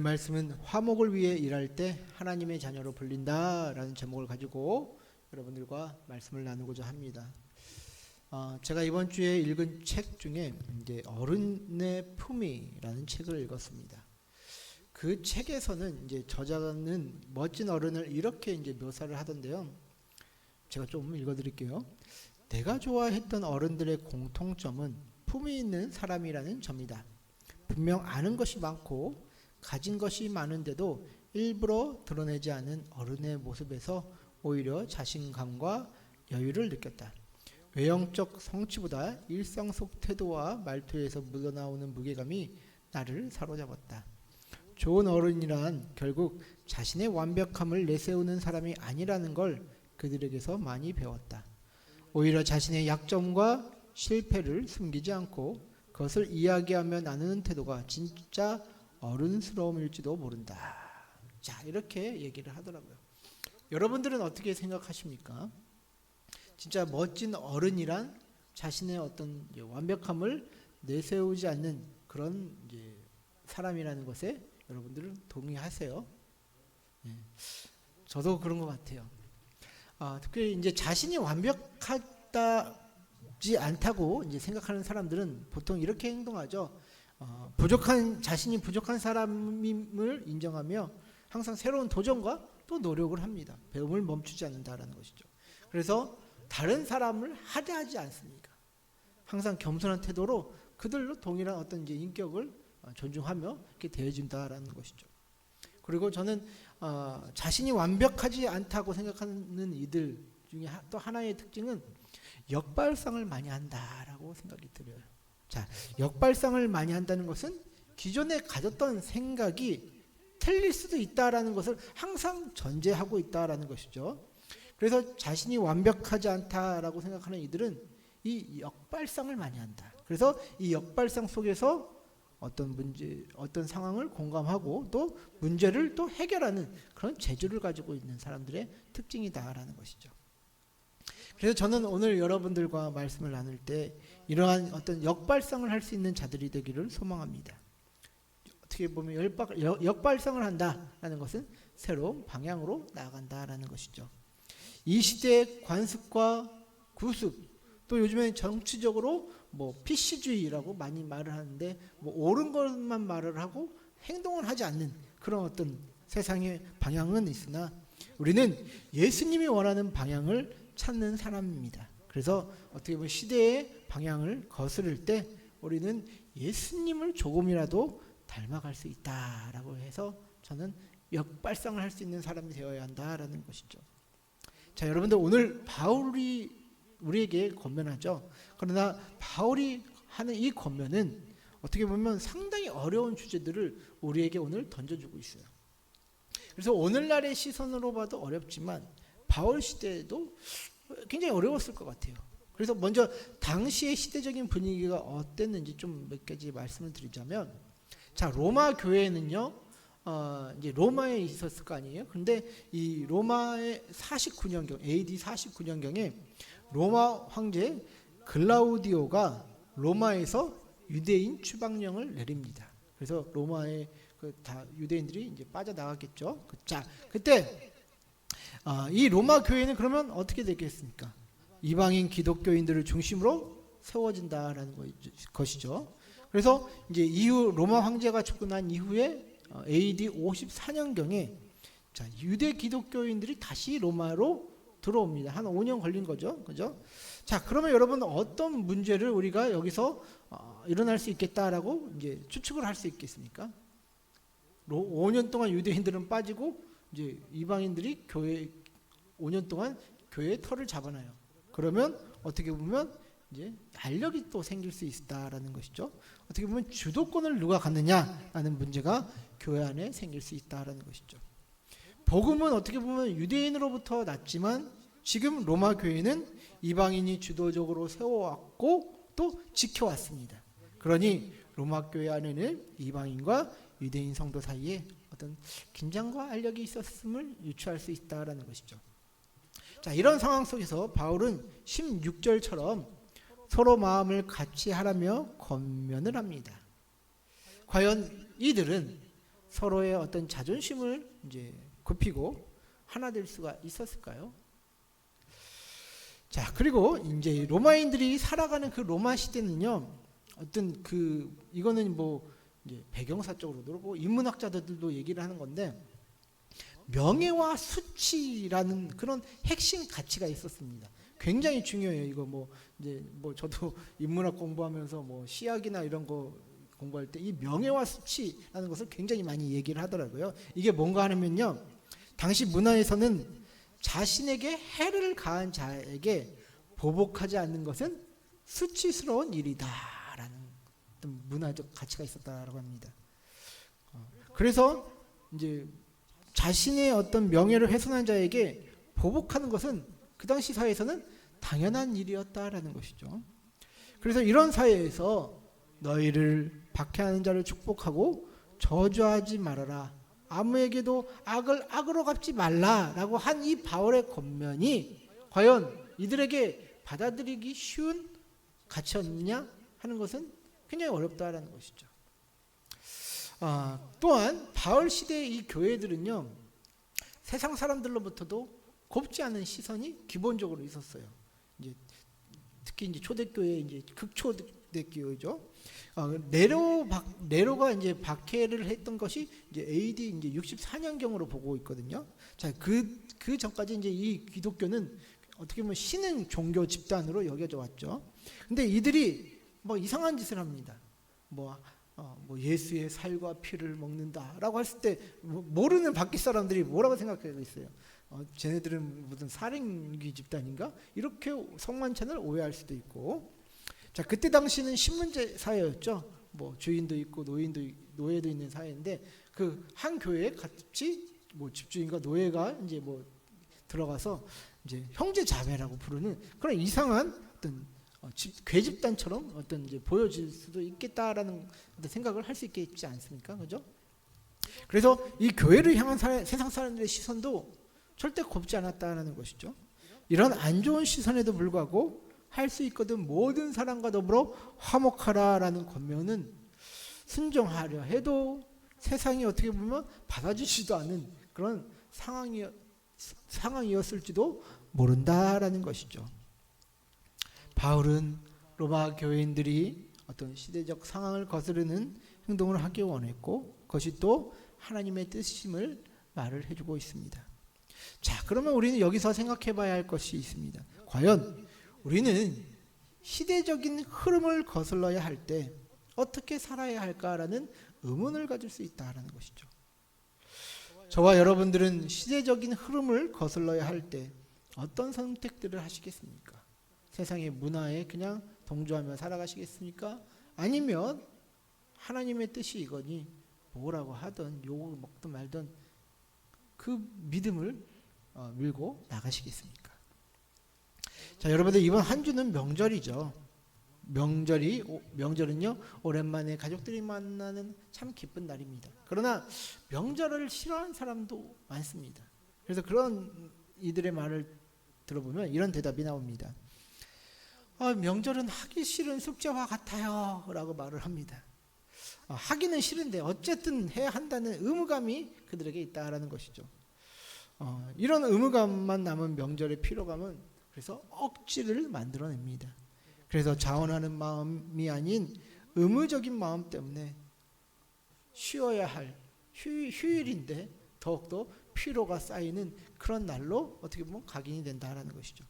말씀은 화목을 위해 일할 때 하나님의 자녀로 불린다라는 제목을 가지고 여러분들과 말씀을 나누고자 합니다. 제가 이번 주에 읽은 책 중에 이제 어른의 품위라는 책을 읽었습니다. 그 책에서는 이제 저자는 멋진 어른을 이렇게 이제 묘사를 하던데요. 제가 좀 읽어드릴게요. 내가 좋아했던 어른들의 공통점은 품위 있는 사람이라는 점이다. 분명 아는 것이 많고 가진 것이 많은데도 일부러 드러내지 않은 어른의 모습에서 오히려 자신감과 여유를 느꼈다. 외형적 성취보다 일상 속 태도와 말투에서 묻어나오는 무게감이 나를 사로잡았다. 좋은 어른이란 결국 자신의 완벽함을 내세우는 사람이 아니라는 걸 그들에게서 많이 배웠다. 오히려 자신의 약점과 실패를 숨기지 않고 그것을 이야기하며 나누는 태도가 진짜 어른스러움일지도 모른다. 자, 이렇게 얘기를 하더라고요. 여러분들은 어떻게 생각하십니까? 진짜 멋진 어른이란 자신의 어떤 완벽함을 내세우지 않는 그런 이제 사람이라는 것에 여러분들은 동의하세요? 네. 저도 그런 것 같아요. 특히 이제 자신이 완벽하지 않다고 이제 생각하는 사람들은 보통 이렇게 행동하죠. 자신이 부족한 사람임을 인정하며 항상 새로운 도전과 또 노력을 합니다. 배움을 멈추지 않는다라는 것이죠. 그래서 다른 사람을 하대하지 않습니까? 항상 겸손한 태도로 그들로 동일한 어떤 이제 인격을 존중하며 이렇게 대해준다라는 것이죠. 그리고 저는 자신이 완벽하지 않다고 생각하는 이들 중에 또 하나의 특징은 역발상을 많이 한다라고 생각이 들어요. 자, 역발상을 많이 한다는 것은 기존에 가졌던 생각이 틀릴 수도 있다라는 것을 항상 전제하고 있다라는 것이죠. 그래서 자신이 완벽하지 않다라고 생각하는 이들은 이 역발상을 많이 한다. 그래서 이 역발상 속에서 어떤 상황을 공감하고 또 문제를 또 해결하는 그런 재주를 가지고 있는 사람들의 특징이다라는 것이죠. 그래서 저는 오늘 여러분들과 말씀을 나눌 때 이러한 어떤 역발상을 할 수 있는 자들이 되기를 소망합니다. 어떻게 보면 역발상을 한다라는 것은 새로운 방향으로 나아간다라는 것이죠. 이 시대의 관습과 구습, 또 요즘엔 정치적으로 PC주의라고 많이 말을 하는데 옳은 것만 말을 하고 행동을 하지 않는 그런 어떤 세상의 방향은 있으나 우리는 예수님이 원하는 방향을 찾는 사람입니다. 그래서 어떻게 보면 시대의 방향을 거스를 때 우리는 예수님을 조금이라도 닮아갈 수 있다라고 해서 저는 역발상을 할 수 있는 사람이 되어야 한다라는 것이죠. 자, 여러분들 오늘 바울이 우리에게 권면하죠. 그러나 바울이 하는 이 권면은 어떻게 보면 상당히 어려운 주제들을 우리에게 오늘 던져주고 있어요. 그래서 오늘날의 시선으로 봐도 어렵지만 바울 시대에도 굉장히 어려웠을 것 같아요. 그래서 먼저 당시의 시대적인 분위기가 어땠는지 좀 몇 가지 말씀을 드리자면, 자, 로마 교회는요, 이제 로마에 있었을 거 아니에요. 근데 이 로마의 49년경, AD 49년경에 로마 황제 글라우디오가 로마에서 유대인 추방령을 내립니다. 그래서 로마의 다 유대인들이 이제 빠져나갔겠죠. 자, 그때 이 로마 교회는 그러면 어떻게 되겠습니까? 이방인 기독교인들을 중심으로 세워진다라는 것이죠. 그래서 이제 이후 로마 황제가 죽고 난 이후에 AD 54년경에 자, 유대 기독교인들이 다시 로마로 들어옵니다. 한 5년 걸린 거죠. 그죠? 자, 그러면 여러분 어떤 문제를 우리가 여기서 일어날 수 있겠다라고 이제 추측을 할 수 있겠습니까? 5년 동안 유대인들은 빠지고 이제 이방인들이 5년 동안 교회의 털을 잡아놔요. 그러면 어떻게 보면 이제 알력이 또 생길 수 있다라는 것이죠. 어떻게 보면 주도권을 누가 갖느냐라는 문제가 교회 안에 생길 수 있다라는 것이죠. 복음은 어떻게 보면 유대인으로부터 났지만 지금 로마 교회는 이방인이 주도적으로 세워왔고 또 지켜왔습니다. 그러니 로마 교회 안에는 이방인과 유대인 성도 사이에 어떤 긴장과 알력이 있었음을 유추할 수 있다라는 것이죠. 자, 이런 상황 속에서 바울은 16절처럼 서로 마음을 같이 하라며 권면을 합니다. 과연 이들은 서로의 어떤 자존심을 이제 굽히고 하나 될 수가 있었을까요? 자, 그리고 이제 로마인들이 살아가는 그 로마 시대는요, 어떤 이거는 뭐 이제 배경사적으로 그러고 인문학자들도 얘기를 하는 건데, 명예와 수치라는 그런 핵심 가치가 있었습니다. 굉장히 중요해요. 이거 뭐 이제 뭐 저도 인문학 공부하면서 뭐 시학이나 이런 거 공부할 때 이 명예와 수치라는 것을 굉장히 많이 얘기를 하더라고요. 이게 뭔가 하면요, 당시 문화에서는 자신에게 해를 가한 자에게 보복하지 않는 것은 수치스러운 일이다라는 어떤 문화적 가치가 있었다라고 합니다. 그래서 이제 자신의 어떤 명예를 훼손한 자에게 보복하는 것은 그 당시 사회에서는 당연한 일이었다라는 것이죠. 그래서 이런 사회에서 너희를 박해하는 자를 축복하고 저주하지 말아라, 아무에게도 악을 악으로 갚지 말라라고 한 이 바울의 권면이 과연 이들에게 받아들이기 쉬운 가치였느냐 하는 것은 굉장히 어렵다라는 것이죠. 또한 바울 시대의 이 교회들은요, 세상 사람들로부터도 곱지 않은 시선이 기본적으로 있었어요. 이제 특히 이제 초대교회, 이제 극초대교회죠. 네로가 이제 박해를 했던 것이 이제 AD 이제 64년경으로 보고 있거든요. 자, 그 전까지 이제 이 기독교는 어떻게 보면 신흥 종교 집단으로 여겨져 왔죠. 근데 이들이 뭐 이상한 짓을 합니다. 뭐 예수의 살과 피를 먹는다라고 했을 때 모르는 밖에 사람들이 뭐라고 생각하고 있어요. 쟤네들은 무슨 살인귀 집단인가? 이렇게 성만찬을 오해할 수도 있고. 자, 그때 당시는 신문제 사회였죠. 뭐 주인도 있고 노예도 있는 사회인데 그 한 교회에 같이 뭐 집주인과 노예가 이제 뭐 들어가서 이제 형제 자매라고 부르는 그런 이상한 어떤 괴집단처럼 어떤 이제 보여질 수도 있겠다라는 생각을 할 수 있겠지 않습니까? 그죠? 그래서 이 교회를 향한 세상 사람들의 시선도 절대 곱지 않았다는 것이죠. 이런 안 좋은 시선에도 불구하고 할 수 있거든 모든 사람과 더불어 화목하라라는 권면은 순종하려 해도 세상이 어떻게 보면 받아주지도 않은 그런 상황이었을지도 모른다라는 것이죠. 바울은 로마 교회인들이 어떤 시대적 상황을 거스르는 행동을 하기 원했고 그것이 또 하나님의 뜻임을 말을 해주고 있습니다. 자, 그러면 우리는 여기서 생각해 봐야 할 것이 있습니다. 과연 우리는 시대적인 흐름을 거슬러야 할 때 어떻게 살아야 할까라는 의문을 가질 수 있다는 것이죠. 저와 여러분들은 시대적인 흐름을 거슬러야 할 때 어떤 선택들을 하시겠습니까? 세상의 문화에 그냥 동조하며 살아가시겠습니까? 아니면 하나님의 뜻이 이거니 뭐라고 하든 욕을 먹든 말든 그 믿음을 밀고 나가시겠습니까? 자, 여러분들 이번 한 주는 명절이죠. 명절은요, 오랜만에 가족들이 만나는 참 기쁜 날입니다. 그러나 명절을 싫어하는 사람도 많습니다. 그래서 그런 이들의 말을 들어보면 이런 대답이 나옵니다. 명절은 하기 싫은 숙제와 같아요 라고 말을 합니다. 하기는 싫은데 어쨌든 해야 한다는 의무감이 그들에게 있다라는 것이죠. 이런 의무감만 남은 명절의 피로감은 그래서 억지를 만들어냅니다. 그래서 자원하는 마음이 아닌 의무적인 마음 때문에 쉬어야 할 휴일인데 더욱더 피로가 쌓이는 그런 날로 어떻게 보면 각인이 된다라는 것이죠.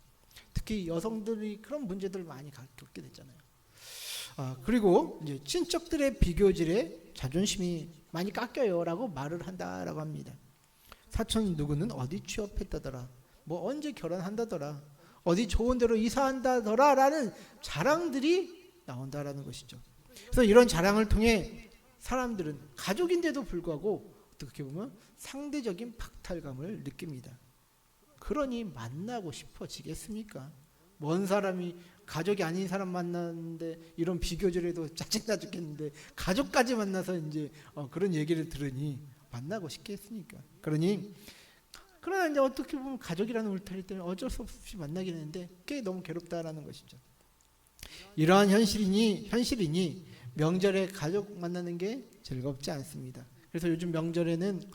특히 여성들이 그런 문제들을 많이 겪게 됐잖아요. 그리고 이제 친척들의 비교질에 자존심이 많이 깎여요라고 말을 한다라고 합니다. 사촌 누구는 어디 취업했다더라, 뭐 언제 결혼한다더라, 어디 좋은 데로 이사한다더라라는 자랑들이 나온다라는 것이죠. 그래서 이런 자랑을 통해 사람들은 가족인데도 불구하고 어떻게 보면 상대적인 박탈감을 느낍니다. 그러니 만나고 싶어지겠습니까? 먼 사람이 가족이 아닌 사람 만났는데 이런 비교절에도 짜증나 죽겠는데 가족까지 만나서 이제 그런 얘기를 들으니 만나고 싶겠습니까? 그러나 이제 어떻게 보면 가족이라는 울타리 때문에 어쩔 수 없이 만나게 되는데 그게 너무 괴롭다라는 것이죠. 이러한 현실이니 명절에 가족 만나는 게 즐겁지 않습니다. 그래서 요즘 명절에는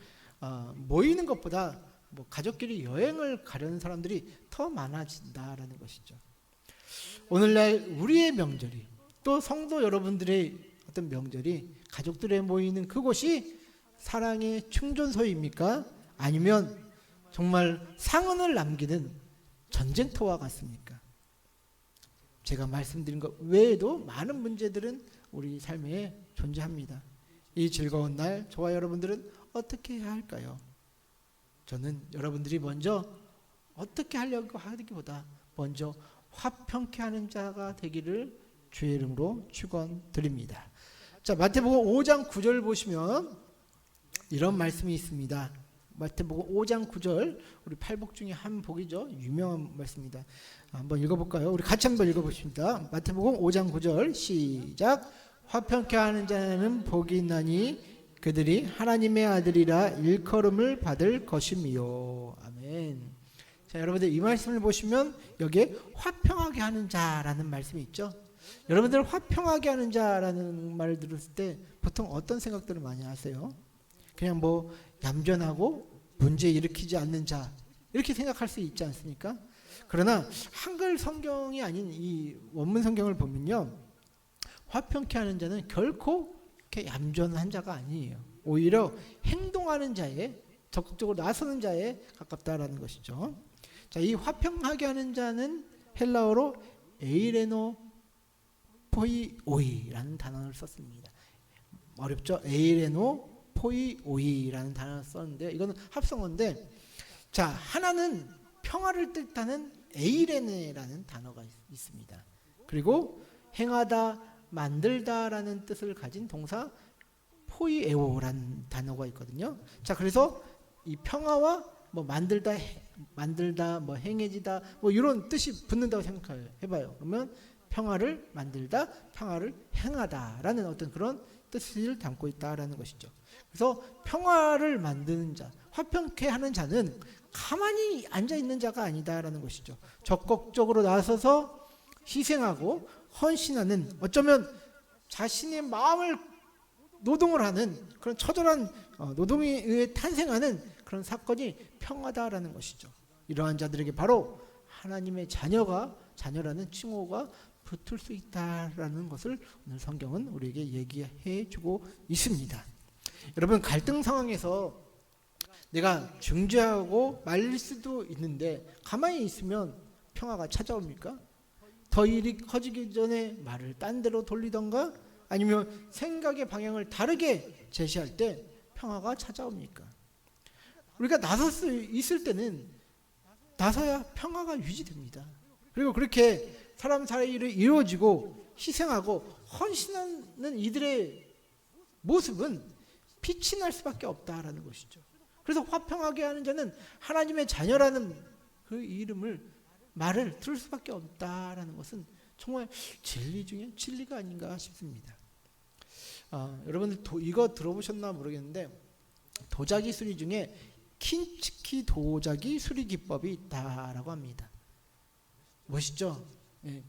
모이는 것보다 뭐 가족끼리 여행을 가려는 사람들이 더 많아진다라는 것이죠. 오늘날 우리의 명절이 또 성도 여러분들의 어떤 명절이 가족들의 모이는 그곳이 사랑의 충전소입니까? 아니면 정말 상흔을 남기는 전쟁터와 같습니까? 제가 말씀드린 것 외에도 많은 문제들은 우리 삶에 존재합니다. 이 즐거운 날 저와 여러분들은 어떻게 해야 할까요? 저는 여러분들이 먼저 어떻게 하려고 하기보다 먼저 화평케 하는 자가 되기를 주의 이름으로 축원드립니다. 자, 마태복음 5장 9절 보시면 이런 말씀이 있습니다. 마태복음 5장 9절, 우리 팔복 중에 한 복이죠. 유명한 말씀입니다. 한번 읽어볼까요? 우리 같이 한번 읽어보십니다. 마태복음 5장 9절 시작. 화평케 하는 자는 복이 있나니 그들이 하나님의 아들이라 일컬음을 받을 것이미요. 아멘. 자, 여러분들 이 말씀을 보시면 여기에 화평하게 하는 자라는 말씀이 있죠. 여러분들 화평하게 하는 자라는 말을 들었을 때 보통 어떤 생각들을 많이 하세요? 그냥 뭐 얌전하고 문제 일으키지 않는 자 이렇게 생각할 수 있지 않습니까? 그러나 한글 성경이 아닌 이 원문 성경을 보면요, 화평케 하는 자는 결코 이렇게 얌전한 자가 아니에요. 오히려 행동하는 자에, 적극적으로 나서는 자에 가깝다라는 것이죠. 자, 이 화평하게 하는 자는 헬라어로 에이레노 포이오이라는 단어를 썼습니다. 어렵죠? 에이레노 포이오이라는 단어를 썼는데 이거는 합성어인데, 자, 하나는 평화를 뜻하는 에이레네라는 단어가 있습니다. 그리고 행하다, 만들다라는 뜻을 가진 동사 포이에오라는 단어가 있거든요. 자, 그래서 이 평화와 뭐 만들다, 뭐 행해지다, 뭐 이런 뜻이 붙는다고 생각해봐요. 그러면 평화를 만들다, 평화를 행하다라는 어떤 그런 뜻을 담고 있다라는 것이죠. 그래서 평화를 만드는 자, 화평케 하는 자는 가만히 앉아 있는 자가 아니다라는 것이죠. 적극적으로 나서서 희생하고 헌신하는, 어쩌면 자신의 마음을 노동을 하는 그런 처절한 노동에 의해 탄생하는 그런 사건이 평화다라는 것이죠. 이러한 자들에게 바로 하나님의 자녀라는 칭호가 붙을 수 있다라는 것을 오늘 성경은 우리에게 얘기해 주고 있습니다. 여러분, 갈등 상황에서 내가 중재하고 말릴 수도 있는데 가만히 있으면 평화가 찾아옵니까? 더 일이 커지기 전에 말을 딴 데로 돌리던가 아니면 생각의 방향을 다르게 제시할 때 평화가 찾아옵니까? 우리가 나설 수 있을 때는 나서야 평화가 유지됩니다. 그리고 그렇게 사람 사이를 이루어지고 희생하고 헌신하는 이들의 모습은 빛이 날 수밖에 없다라는 것이죠. 그래서 화평하게 하는 자는 하나님의 자녀라는 그 말을 들을 수밖에 없다라는 것은 정말 진리 중에 진리가 아닌가 싶습니다. 여러분들 이거 들어보셨나 모르겠는데 도자기 수리 중에 킨츠키 도자기 수리 기법이 있다라고 합니다. 멋있죠? 예.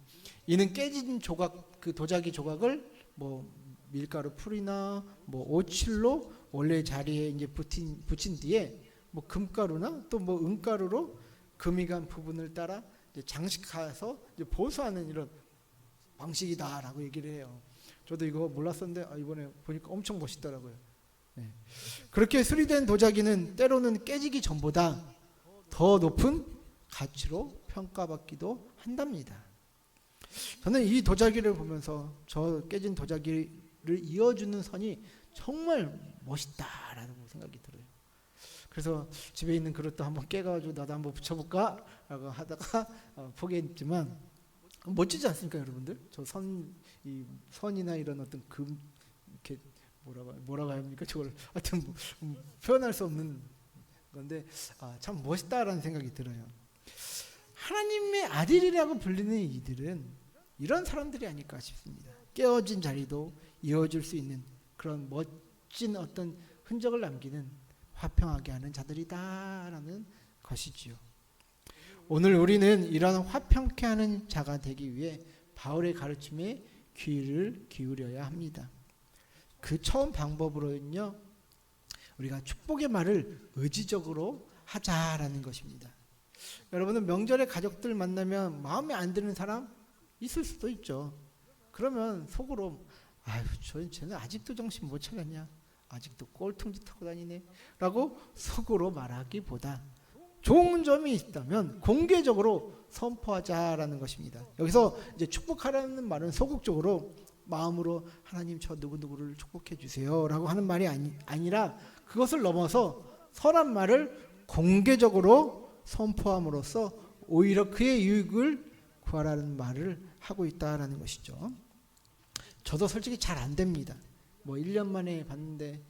이는 깨진 조각, 그 도자기 조각을 뭐 밀가루 풀이나 뭐 오칠로 원래 자리에 이제 붙인 뒤에 뭐 금가루나 또 뭐 은가루로 금이 간 부분을 따라 이제 장식해서 이제 보수하는 이런 방식이다라고 얘기를 해요. 저도 이거 몰랐었는데 이번에 보니까 엄청 멋있더라고요. 네. 그렇게 수리된 도자기는 때로는 깨지기 전보다 더 높은 가치로 평가받기도 한답니다. 저는 이 도자기를 보면서 저 깨진 도자기를 이어주는 선이 정말 멋있다라는 생각이 들어요. 그래서 집에 있는 그릇도 한번 깨가지고 나도 한번 붙여볼까 라고 하다가 포기했지만 멋지지 않습니까, 여러분들? 저 선이나 이런 어떤 이렇게 뭐라고 합니까? 저걸 하여튼 표현할 수 없는 건데 참 멋있다라는 생각이 들어요. 하나님의 아들이라고 불리는 이들은 이런 사람들이 아닐까 싶습니다. 깨어진 자리도 이어줄 수 있는 그런 멋진 어떤 흔적을 남기는 화평하게 하는 자들이다라는 것이지요. 오늘 우리는 이런 화평케 하는 자가 되기 위해 바울의 가르침에 귀를 기울여야 합니다. 그 처음 방법으로는요, 우리가 축복의 말을 의지적으로 하자라는 것입니다. 여러분은 명절에 가족들 만나면 마음에 안 드는 사람 있을 수도 있죠. 그러면 속으로 아유 쟤는 아직도 정신 못 차렸냐, 아직도 꼴통짓 하고 다니네 라고 속으로 말하기보다 좋은 점이 있다면 공개적으로 선포하자라는 것입니다. 여기서 이제 축복하라는 말은 소극적으로 마음으로 하나님 저 누구누구를 축복해 주세요 라고 하는 말이 아니라 그것을 넘어서 선한 말을 공개적으로 선포함으로써 오히려 그의 유익을 구하라는 말을 하고 있다라는 것이죠. 저도 솔직히 잘 안 됩니다. 뭐 1년 만에 봤는데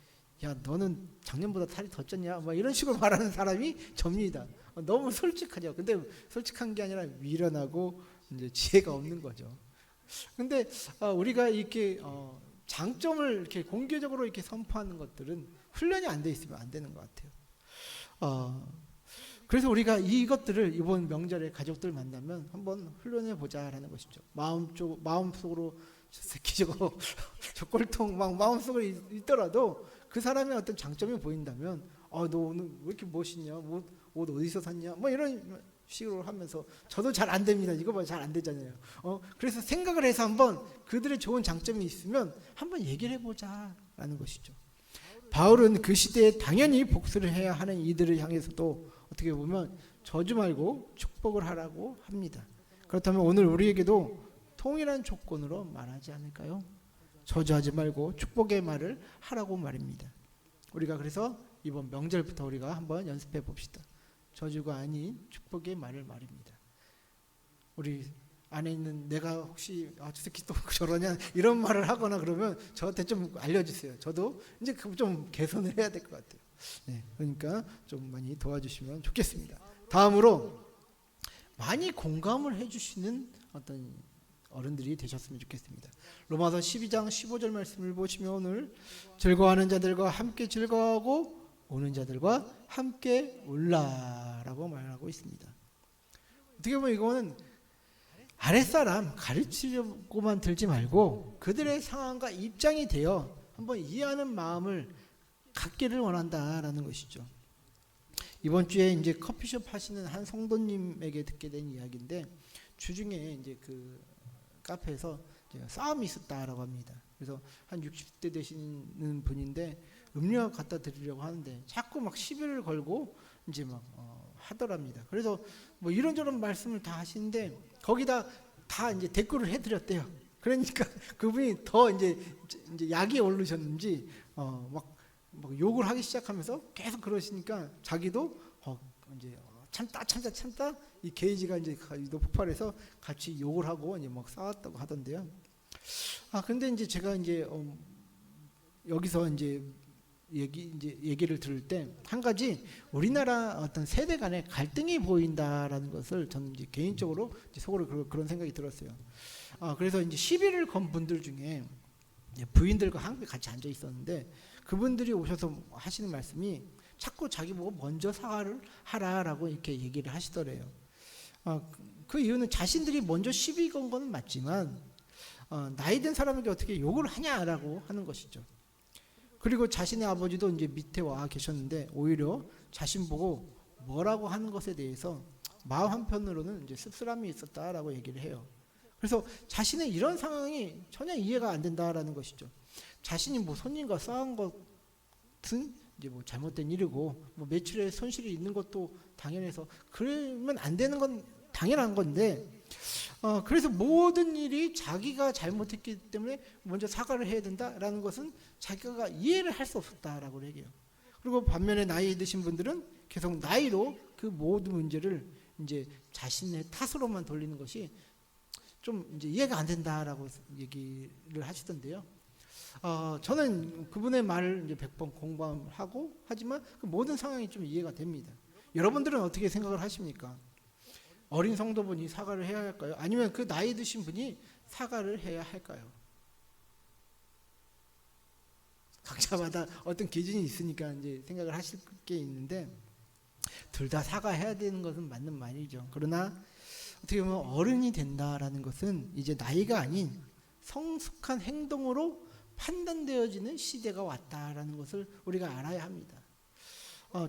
야 너는 작년보다 살이 더 쪘냐 뭐 이런 식으로 말하는 사람이 접니다. 너무 솔직하죠. 근데 솔직한 게 아니라 미련하고 이제 지혜가 없는 거죠. 근데 우리가 이렇게 장점을 이렇게 공개적으로 이렇게 선포하는 것들은 훈련이 안 돼 있으면 안 되는 것 같아요. 그래서 우리가 이것들을 이번 명절에 가족들 만나면 한번 훈련해 보자라는 것이죠. 마음속으로 저 새끼 저거 저 꼴통 막 마음속으로 있더라도 그 사람의 어떤 장점이 보인다면 너 오늘 왜 이렇게 멋있냐, 옷 어디서 샀냐 뭐 이런 식으로 하면서 저도 잘 안 됩니다. 이거 봐 잘 안 되잖아요. 그래서 생각을 해서 한번 그들의 좋은 장점이 있으면 한번 얘기를 해보자라는 것이죠. 바울은 그 시대에 당연히 복수를 해야 하는 이들을 향해서도 어떻게 보면 저주 말고 축복을 하라고 합니다. 그렇다면 오늘 우리에게도 동일한 조건으로 말하지 않을까요? 저주하지 말고 축복의 말을 하라고 말입니다. 우리가 그래서 이번 명절부터 우리가 한번 연습해 봅시다. 저주가 아닌 축복의 말을 말입니다. 우리 안에 있는 내가 혹시 저 새끼 또 저러냐 이런 말을 하거나 그러면 저한테 좀 알려주세요. 저도 이제 좀 개선을 해야 될 것 같아요. 네, 그러니까 좀 많이 도와주시면 좋겠습니다. 다음으로 많이 공감을 해주시는 어떤 어른들이 되셨으면 좋겠습니다. 로마서 12장 15절 말씀을 보시면 오늘 즐거워하는 자들과 함께 즐거워하고 우는 자들과 함께 울라라고 말하고 있습니다. 어떻게 보면 이거는 아랫사람 가르치려고만 들지 말고 그들의 상황과 입장이 되어 한번 이해하는 마음을 갖기를 원한다라는 것이죠. 이번 주에 이제 커피숍 하시는 한 성도님에게 듣게 된 이야기인데 주중에 이제 그 카페에서 이제 싸움이 있었다라고 합니다. 그래서 한 60대 되시는 분인데 음료 갖다 드리려고 하는데 자꾸 막 시비를 걸고 이제 막 하더랍니다. 그래서 뭐 이런저런 말씀을 다 하시는데 거기다 다 이제 댓글을 해드렸대요. 그러니까 그분이 더 이제 약이 오르셨는지 막 욕을 하기 시작하면서 계속 그러시니까 자기도 이제 참다 이 게이지가 이제 폭발해서 같이 욕을 하고 이제 막 싸웠다고 하던데요. 근데 이제 제가 이제 여기서 이제 얘기를 들을 때 한 가지 우리나라 어떤 세대 간의 갈등이 보인다라는 것을 저는 이제 개인적으로 이제 속으로 그런 생각이 들었어요. 그래서 이제 시비를 건 분들 중에 부인들과 함께 같이 앉아 있었는데 그분들이 오셔서 하시는 말씀이 자꾸 자기 보고 먼저 사과를 하라라고 이렇게 얘기를 하시더래요. 그 이유는 자신들이 먼저 시비 건 건 맞지만 나이 든 사람에게 어떻게 욕을 하냐라고 하는 것이죠. 그리고 자신의 아버지도 이제 밑에 와 계셨는데 오히려 자신 보고 뭐라고 하는 것에 대해서 마음 한편으로는 이제 씁쓸함이 있었다라고 얘기를 해요. 그래서 자신의 이런 상황이 전혀 이해가 안 된다라는 것이죠. 자신이 뭐 손님과 싸운 것은 이제 뭐 잘못된 일이고 뭐 매출에 손실이 있는 것도 당연해서 그러면 안 되는 건 당연한 건데 그래서 모든 일이 자기가 잘못했기 때문에 먼저 사과를 해야 된다라는 것은 자기가 이해를 할 수 없었다라고 얘기해요. 그리고 반면에 나이 드신 분들은 계속 나이로 그 모든 문제를 이제 자신의 탓으로만 돌리는 것이 좀 이제 이해가 안 된다라고 얘기를 하시던데요. 저는 그분의 말을 이제 100번 공감하고 하지만 그 모든 상황이 좀 이해가 됩니다. 여러분들은 어떻게 생각을 하십니까? 어린 성도분이 사과를 해야 할까요? 아니면 그 나이 드신 분이 사과를 해야 할까요? 각자마다 어떤 기준이 있으니까 이제 생각을 하실 게 있는데 둘 다 사과해야 되는 것은 맞는 말이죠. 그러나 어떻게 보면 어른이 된다라는 것은 이제 나이가 아닌 성숙한 행동으로 판단되어지는 시대가 왔다라는 것을 우리가 알아야 합니다.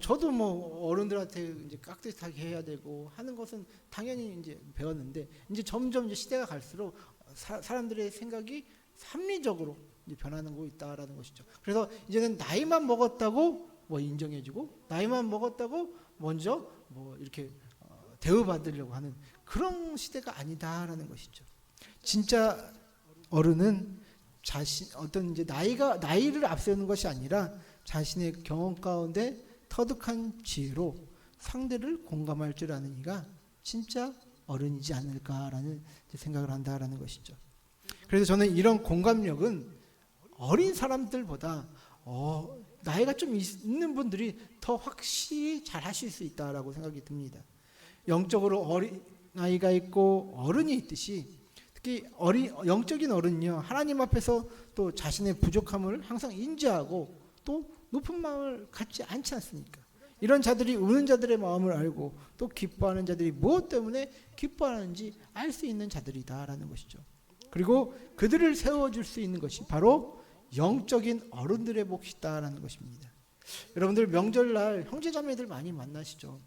저도 뭐 어른들한테 이제 깍듯하게 해야 되고 하는 것은 당연히 이제 배웠는데 이제 점점 이제 시대가 갈수록 사람들의 생각이 합리적으로 이제 변하는 거 있다라는 것이죠. 그래서 이제는 나이만 먹었다고 뭐 인정해주고 나이만 먹었다고 먼저 뭐 이렇게 대우받으려고 하는 그런 시대가 아니다라는 것이죠. 진짜 어른은 어떤 이제 나이를 앞세우는 것이 아니라 자신의 경험 가운데 터득한 지혜로 상대를 공감할 줄 아는 이가 진짜 어른이지 않을까라는 생각을 한다라는 것이죠. 그래서 저는 이런 공감력은 어린 사람들보다 나이가 좀 있는 분들이 더 확실히 잘 하실 수 있다라고 생각이 듭니다. 영적으로 어린 나이가 있고 어른이 있듯이 특히 영적인 어른은요, 하나님 앞에서 또 자신의 부족함을 항상 인지하고 또 높은 마음을 갖지 않지 않습니까? 이런 자들이 우는 자들의 마음을 알고 또 기뻐하는 자들이 무엇 때문에 기뻐하는지 알 수 있는 자들이다라는 것이죠. 그리고 그들을 세워줄 수 있는 것이 바로 영적인 어른들의 몫이다라는 것입니다. 여러분들 명절날 형제자매들 많이 만나시죠.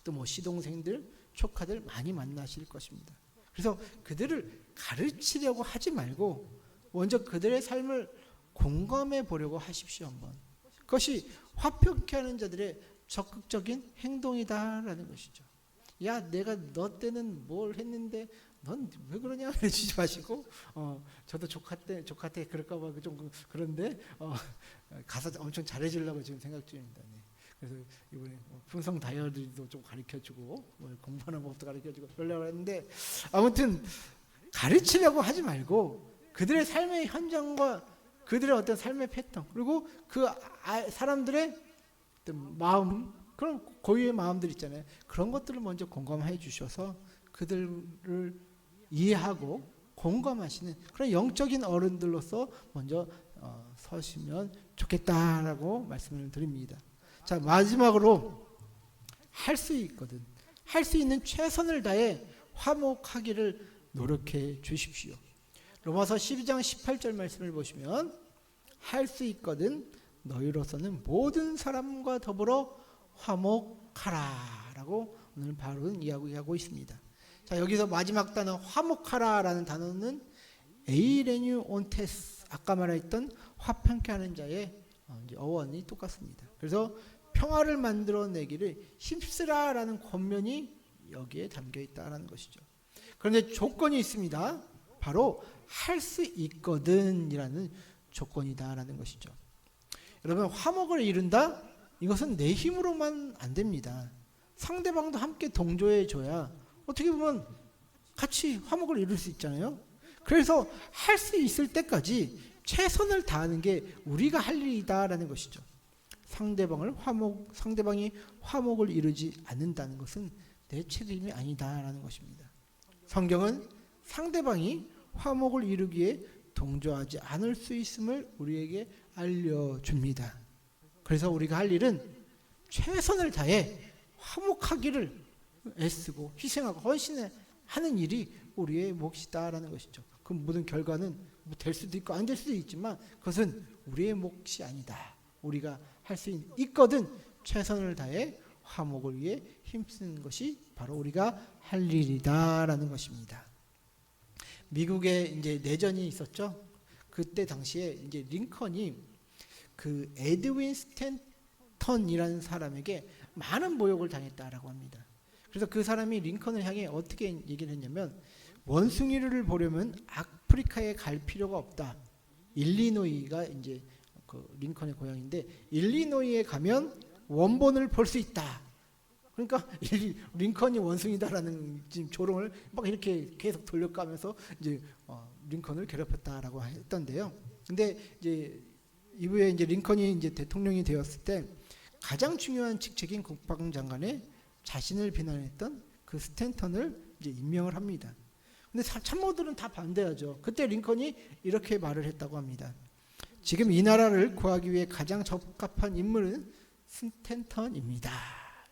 또 뭐 시동생들, 조카들 많이 만나실 것입니다. 그래서 그들을 가르치려고 하지 말고 먼저 그들의 삶을 공감해 보려고 하십시오. 한번. 그것이 화평케 하는 자들의 적극적인 행동이다라는 것이죠. 야, 내가 너 때는 뭘 했는데 넌 왜 그러냐 그러지 마시고 저도 조카 때 그럴까 봐 좀 그런데 가서 엄청 잘해주려고 지금 생각 중입니다. 네. 그래서 이번에 풍성 다이어리도 좀 가르쳐주고 공부하는 법도 가르쳐주고 그러려고 했는데 아무튼 가르치려고 하지 말고 그들의 삶의 현장과 그들의 어떤 삶의 패턴 그리고 그 사람들의 어떤 마음 그런 고유의 마음들 있잖아요. 그런 것들을 먼저 공감해 주셔서 그들을 이해하고 공감하시는 그런 영적인 어른들로서 먼저 서시면 좋겠다라고 말씀을 드립니다. 자, 마지막으로 할 수 있거든. 할 수 있는 최선을 다해 화목하기를 노력해 주십시오. 로마서 12장 18절 말씀을 보시면 할 수 있거든 너희로서는 모든 사람과 더불어 화목하라 라고 오늘 바울은 이야기하고 있습니다. 자, 여기서 마지막 단어 화목하라라는 단어는 에이레뉴 온테스 아까 말했던 화평케 하는 자의 어원이 똑같습니다. 그래서 평화를 만들어내기를 힘쓰라라는 권면이 여기에 담겨 있다는 것이죠. 그런데 조건이 있습니다. 바로 할 수 있거든이라는 조건이다라는 것이죠. 여러분, 화목을 이룬다? 이것은 내 힘으로만 안 됩니다. 상대방도 함께 동조해 줘야 어떻게 보면 같이 화목을 이룰 수 있잖아요. 그래서 할 수 있을 때까지 최선을 다하는 게 우리가 할 일이다라는 것이죠. 상대방이 화목을 이루지 않는다는 것은 내 책임이 아니다라는 것입니다. 성경은 상대방이 화목을 이루기에 동조하지 않을 수 있음을 우리에게 알려줍니다. 그래서 우리가 할 일은 최선을 다해 화목하기를 애쓰고 희생하고 헌신하는 일이 우리의 몫이다라는 것이죠. 그 모든 결과는 될 수도 있고 안 될 수도 있지만 그것은 우리의 몫이 아니다. 우리가 할 수 있거든 최선을 다해 화목을 위해 힘쓰는 것이 바로 우리가 할 일이다라는 것입니다. 미국에 이제 내전이 있었죠. 그때 당시에 이제 링컨이 그 에드윈 스탠턴이라는 사람에게 많은 모욕을 당했다라고 합니다. 그래서 그 사람이 링컨을 향해 어떻게 얘기를 했냐면 원숭이를 보려면 아프리카에 갈 필요가 없다. 일리노이가 이제 그 링컨의 고향인데 일리노이에 가면 원본을 볼 수 있다. 그러니까 링컨이 원숭이다라는 지금 조롱을 막 이렇게 계속 돌려가면서 이제 링컨을 괴롭혔다라고 했던데요. 근데 이제 이후에 이제 링컨이 이제 대통령이 되었을 때 가장 중요한 직책인 국방장관에 자신을 비난했던 그 스탠턴을 이제 임명을 합니다. 근데 참모들은 다 반대하죠. 그때 링컨이 이렇게 말을 했다고 합니다. 지금 이 나라를 구하기 위해 가장 적합한 인물은 스탠턴입니다.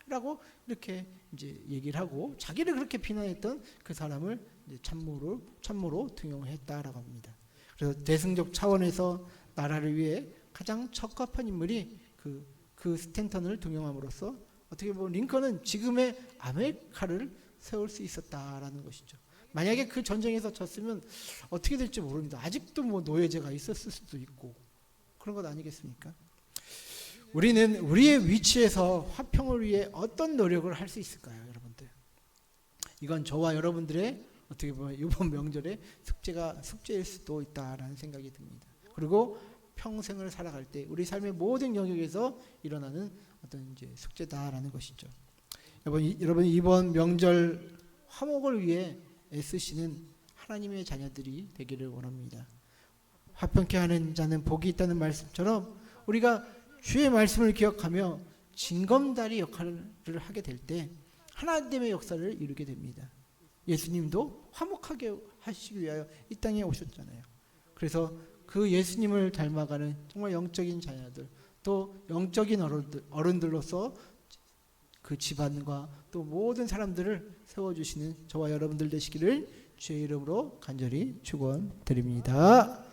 라고 이렇게 이제 얘기를 하고 자기를 그렇게 비난했던 그 사람을 이제 참모로 등용했다라고 합니다. 그래서 대승적 차원에서 나라를 위해 가장 적합한 인물이 그 그 스탠턴을 등용함으로써 어떻게 보면 링컨은 지금의 아메리카를 세울 수 있었다라는 것이죠. 만약에 그 전쟁에서 졌으면 어떻게 될지 모릅니다. 아직도 뭐 노예제가 있었을 수도 있고 그런 것 아니겠습니까? 우리는 우리의 위치에서 화평을 위해 어떤 노력을 할 수 있을까요, 여러분들? 이건 저와 여러분들의 어떻게 보면 이번 명절의 숙제일 수도 있다라는 생각이 듭니다. 그리고 평생을 살아갈 때 우리 삶의 모든 영역에서 일어나는 어떤 이제 숙제다라는 것이죠. 여러분 이번 명절 화목을 위해 애쓰시는 하나님의 자녀들이 되기를 원합니다. 화평케 하는 자는 복이 있다는 말씀처럼 우리가 주의 말씀을 기억하며 징검다리 역할을 하게 될 때 하나님의 역사를 이루게 됩니다. 예수님도 화목하게 하시기 위하여 이 땅에 오셨잖아요. 그래서 그 예수님을 닮아가는 정말 영적인 자녀들, 또 영적인 어른들로서 그 집안과 또 모든 사람들을 세워주시는 저와 여러분들 되시기를 주의 이름으로 간절히 축원드립니다.